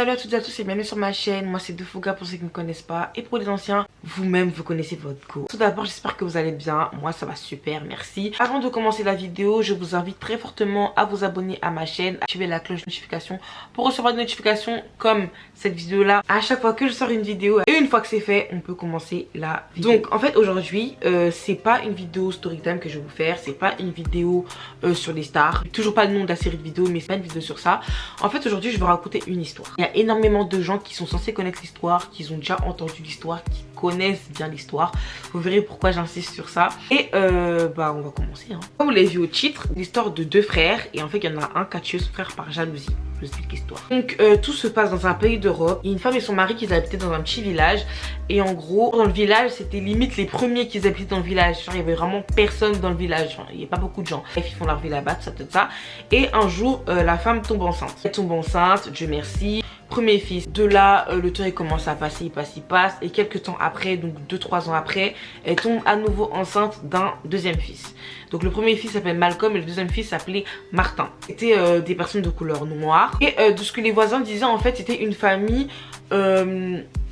Salut à toutes et à tous et bienvenue sur ma chaîne. Moi c'est Defouga pour ceux qui ne me connaissent pas. Et pour les anciens, vous-même vous connaissez votre go. Tout d'abord j'espère que vous allez bien. Moi ça va super, merci. Avant de commencer la vidéo, je vous invite très fortement à vous abonner à ma chaîne, activer la cloche de notification pour recevoir des notifications comme cette vidéo là à chaque fois que je sors une vidéo. Et une fois que c'est fait, on peut commencer la vidéo. Donc en fait aujourd'hui c'est pas une vidéo storytime que je vais vous faire. C'est pas une vidéo sur les stars. Toujours pas le nom de la série de vidéos, mais c'est pas une vidéo sur ça. En fait aujourd'hui je vais raconter une histoire. Il y a énormément de gens qui sont censés connaître l'histoire, qui ont déjà entendu l'histoire, qui connaissent bien l'histoire. Vous verrez pourquoi j'insiste sur ça. Et on va commencer. Comme vous l'avez vu au titre, l'histoire de deux frères. Et en fait il y en a un qui a tué son frère par jalousie. Je vous explique l'histoire. Donc tout se passe dans un pays d'Europe. Il y a une femme et son mari qui habitaient dans un petit village. Et en gros dans le village c'était limite les premiers qui habitaient dans le village. Genre il y avait vraiment personne dans le village. Genre, il n'y a pas beaucoup de gens. Bref, ils font leur vie là-bas, tout ça. Et un jour la femme tombe enceinte. Elle tombe enceinte, Dieu merci. Premier fils. De là, le temps il commence à passer, il passe. Et quelques temps après, donc 2-3 ans après, elle tombe à nouveau enceinte d'un deuxième fils. Donc le premier fils s'appelle Malcolm et le deuxième fils s'appelait Martin. C'était des personnes de couleur noire. Et de ce que les voisins disaient, en fait, c'était une famille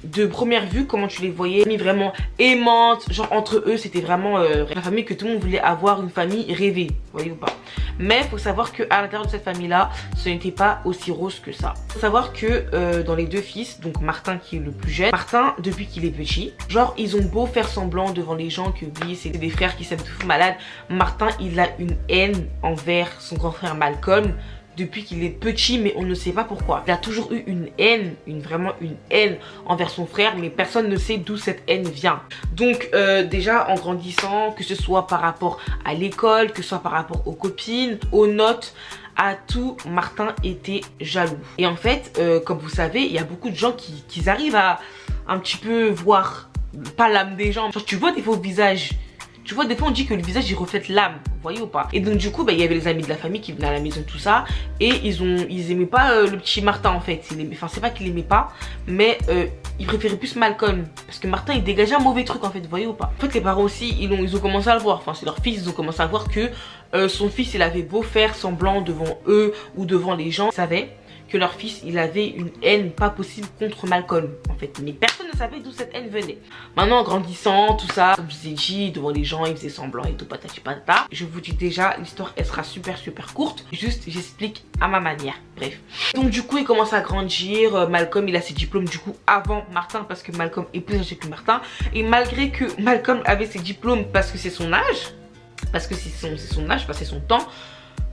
de première vue, comment tu les voyais, vraiment aimante, genre entre eux c'était vraiment la famille que tout le monde voulait avoir, une famille rêvée, vous voyez ou pas. Mais il faut savoir que à l'intérieur de cette famille là, ce n'était pas aussi rose que ça. Il faut savoir que dans les deux fils, donc Martin qui est le plus jeune, Martin depuis qu'il est petit, genre ils ont beau faire semblant devant les gens que oui c'est des frères qui s'aiment de fou malade, Martin il a une haine envers son grand frère Malcolm depuis qu'il est petit, mais on ne sait pas pourquoi. Il a toujours eu une haine, vraiment une haine envers son frère, mais personne ne sait d'où cette haine vient. Donc déjà en grandissant, que ce soit par rapport à l'école, que ce soit par rapport aux copines, aux notes, à tout, Martin était jaloux. Et en fait, comme vous savez, il y a beaucoup de gens qui arrivent à un petit peu voir, pas l'âme des gens. Genre, tu vois des fois au visage. Tu vois, des fois on dit que le visage il reflète l'âme, vous voyez ou pas. Et donc du coup, il y avait les amis de la famille qui venaient à la maison, tout ça. Et ils aimaient pas le petit Martin en fait. Enfin c'est pas qu'ils aimaient pas, mais ils préféraient plus Malcolm. Parce que Martin il dégageait un mauvais truc en fait, vous voyez ou pas. En fait les parents aussi, ils ont commencé à le voir. Enfin c'est leur fils, ils ont commencé à voir que son fils il avait beau faire semblant devant eux ou devant les gens. Ils savaient que leur fils il avait une haine pas possible contre Malcolm en fait, mais personne ne savait d'où cette haine venait. Maintenant en grandissant tout ça, comme je vous ai dit, devant les gens ils faisaient semblant et tout patati patata. Je vous dis déjà l'histoire elle sera super courte, juste j'explique à ma manière. Bref, donc du coup il commence à grandir. Malcolm il a ses diplômes du coup avant Martin parce que Malcolm est plus âgé que Martin, et malgré que Malcolm avait ses diplômes parce que c'est son âge, parce que c'est son âge, parce que c'est son temps,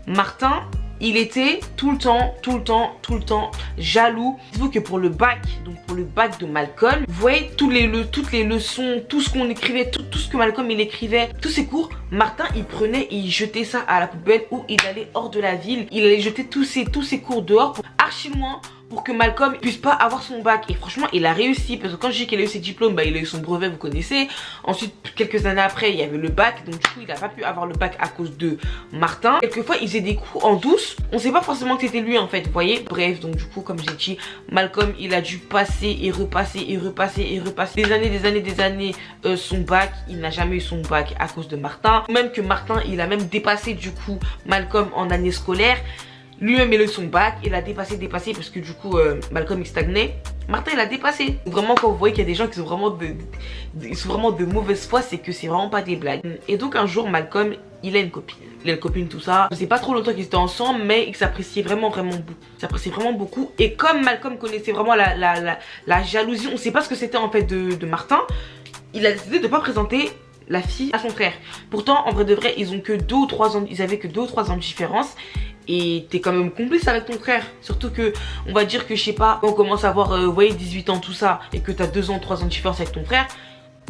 Martin il était tout le temps jaloux. Dites-vous que pour le bac, donc pour le bac de Malcolm, vous voyez toutes les leçons, tout ce qu'on écrivait, tout ce que Malcolm il écrivait, tous ses cours, Martin il prenait et il jetait ça à la poubelle ou il allait hors de la ville. Il allait jeter tous ses cours dehors pour archi loin, pour que Malcolm puisse pas avoir son bac. Et franchement il a réussi, parce que quand je dis qu'il a eu ses diplômes, il a eu son brevet, vous connaissez. Ensuite quelques années après il y avait le bac, donc du coup il a pas pu avoir le bac à cause de Martin. Quelquefois il faisait des cours en douce, on sait pas forcément que c'était lui en fait, vous voyez. Bref, donc du coup comme j'ai dit, Malcolm il a dû passer et repasser des années son bac. Il n'a jamais eu son bac à cause de Martin. Même que Martin il a même dépassé du coup Malcolm en année scolaire. Lui-même il a eu son bac, il a dépassé parce que du coup Malcolm il stagnait. Martin il a dépassé. Vraiment quand vous voyez qu'il y a des gens qui sont vraiment de mauvaise foi, c'est que c'est vraiment pas des blagues. Et donc un jour Malcolm il a une copine. Il a une copine tout ça. C'est pas trop longtemps qu'ils étaient ensemble, mais ils s'appréciaient vraiment beaucoup. Ils s'appréciaient vraiment beaucoup. Et comme Malcolm connaissait vraiment la jalousie, on sait pas ce que c'était en fait de Martin, il a décidé de pas présenter la fille à son frère. Pourtant en vrai de vrai ils ont que 2 ou 3 ans, ils avaient que 2 ou 3 ans de différence. Et t'es quand même complice avec ton frère. Surtout que on va dire que je sais pas, on commence à avoir vous voyez 18 ans tout ça, et que t'as 2 ans 3 ans de différence avec ton frère,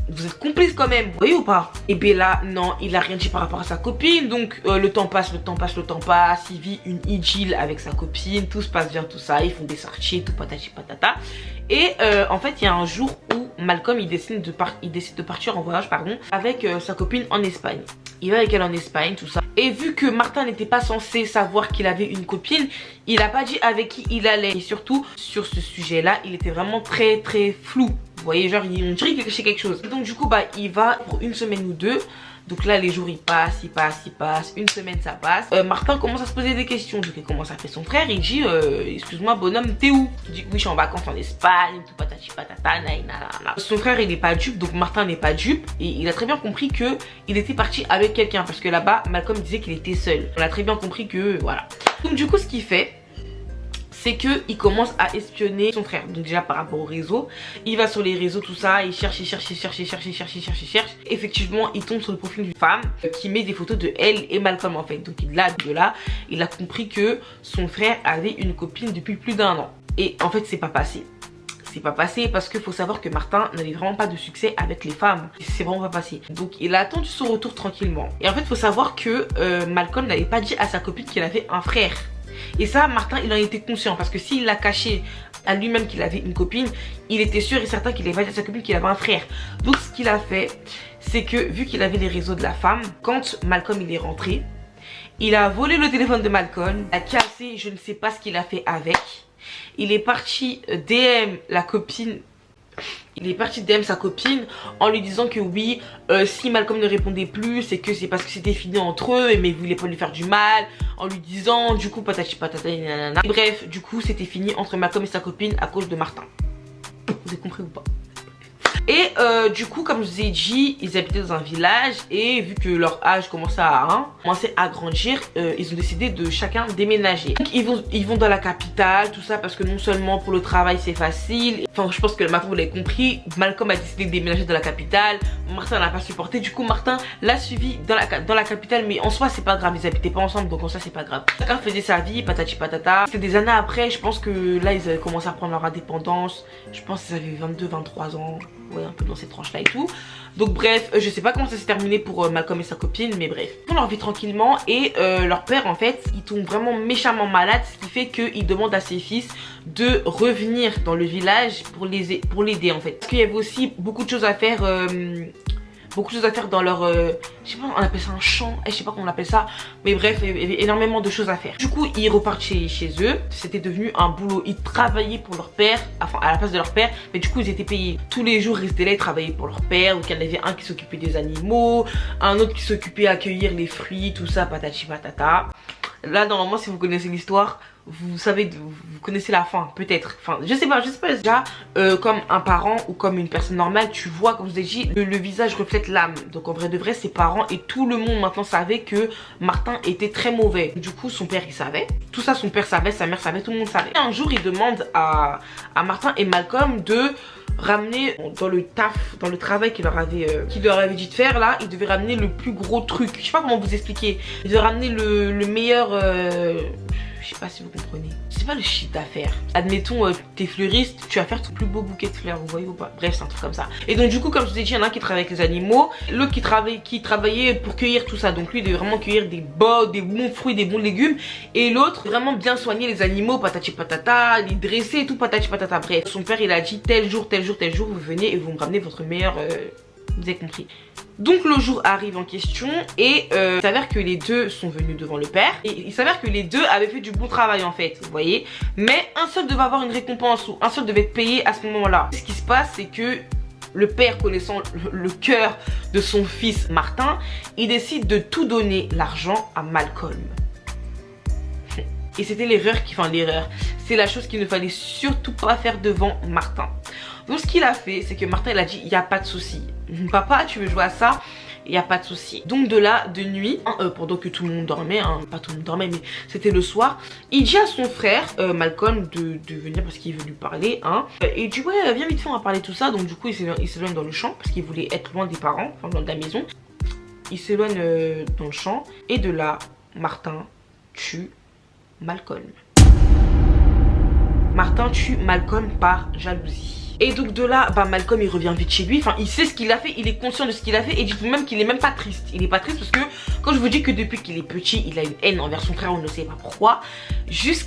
vous êtes complice quand même, vous voyez ou pas. Et bien là non, il a rien dit par rapport à sa copine. Donc le temps passe, il vit une idylle avec sa copine, tout se passe bien tout ça, ils font des sorties, tout patati patata. Et en fait il y a un jour où Malcolm il décide de partir en voyage avec sa copine en Espagne. Il va avec elle en Espagne, tout ça. Et vu que Martin n'était pas censé savoir qu'il avait une copine, il a pas dit avec qui il allait. Et surtout, sur ce sujet-là, il était vraiment très flou. Vous voyez, genre, on dirait qu'il cachait quelque chose. Et donc du coup, il va pour une semaine ou deux Donc là les jours ils passent, une semaine ça passe. Martin commence à se poser des questions. Donc il commence à appeler son frère, il dit excuse-moi bonhomme, t'es où? Il dit oui, je suis en vacances en Espagne, tout patati patata, naïna. Son frère il n'est pas dupe, donc Martin n'est pas dupe, et il a très bien compris que il était parti avec quelqu'un, parce que là-bas Malcolm disait qu'il était seul. On a très bien compris que voilà. Donc du coup ce qu'il fait, c'est qu'il commence à espionner son frère. Donc déjà par rapport au réseau, il va sur les réseaux, tout ça, il cherche. Effectivement, il tombe sur le profil d'une femme qui met des photos de elle et Malcolm en fait. Donc il a compris que son frère avait une copine depuis plus d'1 an. Et en fait, c'est pas passé. C'est pas passé parce qu'il faut savoir que Martin n'avait vraiment pas de succès avec les femmes. C'est vraiment pas passé. Donc il a attendu son retour tranquillement. Et en fait, il faut savoir que Malcolm n'avait pas dit à sa copine qu'il avait un frère. Et ça, Martin, il en était conscient, parce que s'il l'a caché à lui-même qu'il avait une copine, il était sûr et certain qu'il avait pas dit à sa copine qu'il avait un frère. Donc ce qu'il a fait, c'est que vu qu'il avait les réseaux de la femme, quand Malcolm il est rentré, il a volé le téléphone de Malcolm, a cassé, je ne sais pas ce qu'il a fait avec. Il est parti DM la copine. Il est parti DM sa copine en lui disant que oui, si Malcolm ne répondait plus, c'est que c'est parce que c'était fini entre eux, mais il voulait pas lui faire du mal, en lui disant du coup patati patata nanana. Bref, du coup c'était fini entre Malcolm et sa copine à cause de Martin. Vous avez compris ou pas? Et du coup, comme je vous ai dit, ils habitaient dans un village, et vu que leur âge commençait à grandir, ils ont décidé de chacun déménager. Donc ils vont dans la capitale, tout ça, parce que non seulement pour le travail c'est facile, enfin je pense que ma vous l'avez compris, Malcolm a décidé de déménager dans la capitale, Martin n'a pas supporté, du coup Martin l'a suivi dans la capitale, mais en soi c'est pas grave, ils habitaient pas ensemble, donc en soi c'est pas grave. Chacun faisait sa vie, patati patata. C'était des années après, je pense que là ils avaient commencé à prendre leur indépendance, je pense qu'ils avaient 22-23 ans. Ouais, un peu dans cette tranche là et tout. Donc bref, je sais pas comment ça s'est terminé pour Malcolm et sa copine, mais bref. Ils font leur vie tranquillement, et leur père en fait, il tombe vraiment méchamment malade, ce qui fait qu'il demande à ses fils de revenir dans le village pour l'aider en fait. Parce qu'il y avait aussi beaucoup de choses à faire. Dans leur je sais pas, on appelle ça un champ, je sais pas comment on appelle ça, mais bref, il y avait énormément de choses à faire. Du coup ils repartent chez eux. C'était devenu un boulot, ils travaillaient pour leur père, enfin à la place de leur père, mais du coup ils étaient payés tous les jours, ils étaient là, ils travaillaient pour leur père. Donc il y en avait un qui s'occupait des animaux, un autre qui s'occupait à accueillir les fruits, tout ça, patati patata. Là normalement si vous connaissez l'histoire, vous savez, vous connaissez la fin, peut-être. Enfin, je sais pas déjà, comme un parent ou comme une personne normale, tu vois, comme je vous ai dit, le visage reflète l'âme. Donc en vrai de vrai, ses parents et tout le monde maintenant savait que Martin était très mauvais. Du coup, son père il savait. Tout ça, son père savait, sa mère savait, tout le monde savait. Et un jour, il demande à Martin et Malcolm de ramener dans le travail qu'il leur avait dit de faire là, il devait ramener le plus gros truc. Je sais pas comment vous expliquer. Il devait ramener le meilleur... je sais pas si vous comprenez. C'est pas le chiffre d'affaires. Admettons, t'es fleuriste, tu vas faire ton plus beau bouquet de fleurs, vous voyez ou pas? Bref, c'est un truc comme ça. Et donc du coup, comme je vous ai dit, il y en a un qui travaille avec les animaux, l'autre qui travaillait pour cueillir tout ça. Donc lui, il devait vraiment cueillir des bons fruits, des bons légumes. Et l'autre, vraiment bien soigner les animaux, patati patata, les dresser et tout, patati patata. Bref, son père, il a dit tel jour, vous venez et vous me ramenez votre meilleur... Vous avez compris. Donc le jour arrive en question, et il s'avère que les deux sont venus devant le père, et il s'avère que les deux avaient fait du bon travail en fait, vous voyez. Mais un seul devait avoir une récompense, ou un seul devait être payé à ce moment-là. Ce qui se passe, c'est que le père, connaissant le cœur de son fils Martin, il décide de tout donner l'argent à Malcolm. Et c'était c'est la chose qu'il ne fallait surtout pas faire devant Martin. Donc ce qu'il a fait, c'est que Martin il a dit il n'y a pas de souci. Papa, tu veux jouer à ça? Il n'y a pas de souci. Donc de là, de nuit, pendant que tout le monde dormait, pas tout le monde dormait, mais c'était le soir, il dit à son frère Malcolm de venir parce qu'il veut lui parler. Et il dit ouais, viens vite fait, on va parler de tout ça. Donc du coup il s'éloigne dans le champ parce qu'il voulait être loin des parents, enfin loin de la maison. Il s'éloigne dans le champ, et de là, Martin tue Malcolm. Martin tue Malcolm par jalousie. Et donc de là, Malcolm il revient vite chez lui. Enfin, il sait ce qu'il a fait, il est conscient de ce qu'il a fait. Et dites-vous même qu'il est même pas triste. Il est pas triste parce que quand je vous dis que depuis qu'il est petit, il a une haine envers son frère, on ne sait pas pourquoi.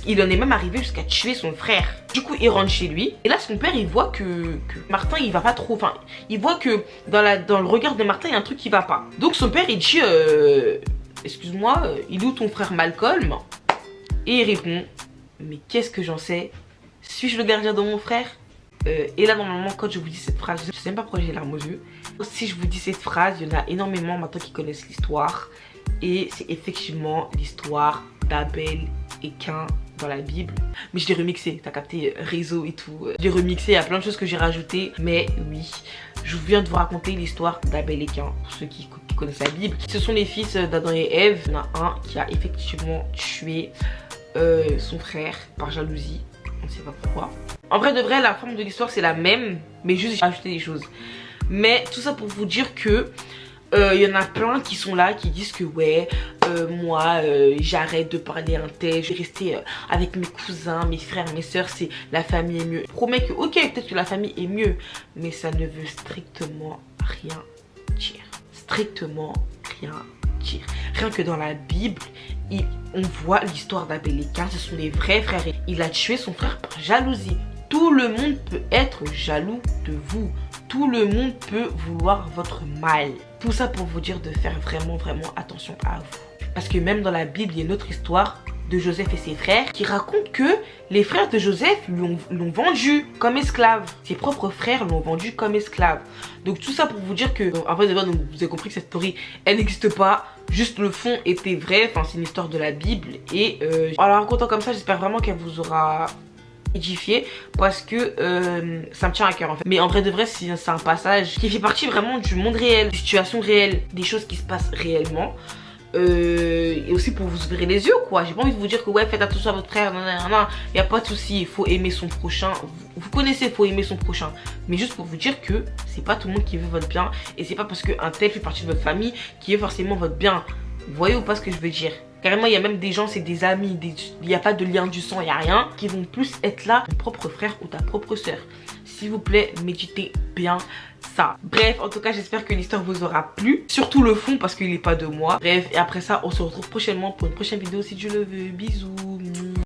Il en est même arrivé jusqu'à tuer son frère. Du coup, il rentre chez lui. Et là, son père, il voit que Martin, il va pas trop. Enfin, il voit que dans le regard de Martin, il y a un truc qui va pas. Donc son père, il dit excuse-moi, il est où ton frère Malcolm? Et il répond mais qu'est-ce que j'en sais? Suis-je le gardien de mon frère? Et là normalement quand je vous dis cette phrase, je sais même pas pourquoi j'ai les larmes aux yeux. Si je vous dis cette phrase, il y en a énormément maintenant qui connaissent l'histoire. Et c'est effectivement l'histoire d'Abel et Cain dans la Bible. Mais je l'ai remixé, t'as capté, réseau et tout. Je l'ai remixé, il y a plein de choses que j'ai rajoutées. Mais oui, je viens de vous raconter l'histoire d'Abel et Cain. Pour ceux qui connaissent la Bible, ce sont les fils d'Adam et Ève. Il y en a un qui a effectivement tué son frère par jalousie. On ne sait pas pourquoi. En vrai de vrai, la forme de l'histoire c'est la même, mais juste j'ai rajouté des choses. Mais tout ça pour vous dire que y en a plein qui sont là, qui disent que ouais, moi j'arrête de parler un tel, je vais rester avec mes cousins, mes frères, mes soeurs, c'est la famille est mieux. Je promets que ok, peut-être que la famille est mieux, mais ça ne veut strictement rien dire. Strictement rien dire. Rien que dans la Bible, on voit l'histoire d'Abel et Cain, ce sont les vrais frères. Il a tué son frère par jalousie. Tout le monde peut être jaloux de vous. Tout le monde peut vouloir votre mal. Tout ça pour vous dire de faire vraiment attention à vous. Parce que même dans la Bible, il y a une autre histoire de Joseph et ses frères qui raconte que les frères de Joseph l'ont vendu comme esclave. Ses propres frères l'ont vendu comme esclave. Donc tout ça pour vous dire que, en fait, vous avez compris que cette story, elle n'existe pas. Juste le fond était vrai. Enfin, c'est une histoire de la Bible. Et en la racontant comme ça, j'espère vraiment qu'elle vous aura édifié parce que ça me tient à cœur en fait. Mais en vrai de vrai, c'est un passage qui fait partie vraiment du monde réel, des situations réelles, des choses qui se passent réellement. Et aussi pour vous ouvrir les yeux quoi. J'ai pas envie de vous dire que ouais, faites attention à votre frère, non, y a pas de souci, il faut aimer son prochain. Vous connaissez, il faut aimer son prochain. Mais juste pour vous dire que c'est pas tout le monde qui veut votre bien. Et c'est pas parce qu'un tel fait partie de votre famille qui veut forcément votre bien. Vous voyez ou pas ce que je veux dire? Carrément, il y a même des gens, c'est des amis, il n'y a pas de lien du sang, il n'y a rien, qui vont plus être là, ton propre frère ou ta propre soeur. S'il vous plaît, méditez bien ça. Bref, en tout cas, j'espère que l'histoire vous aura plu. Surtout le fond, parce qu'il n'est pas de moi. Bref, et après ça, on se retrouve prochainement pour une prochaine vidéo si Dieu le veut. Bisous.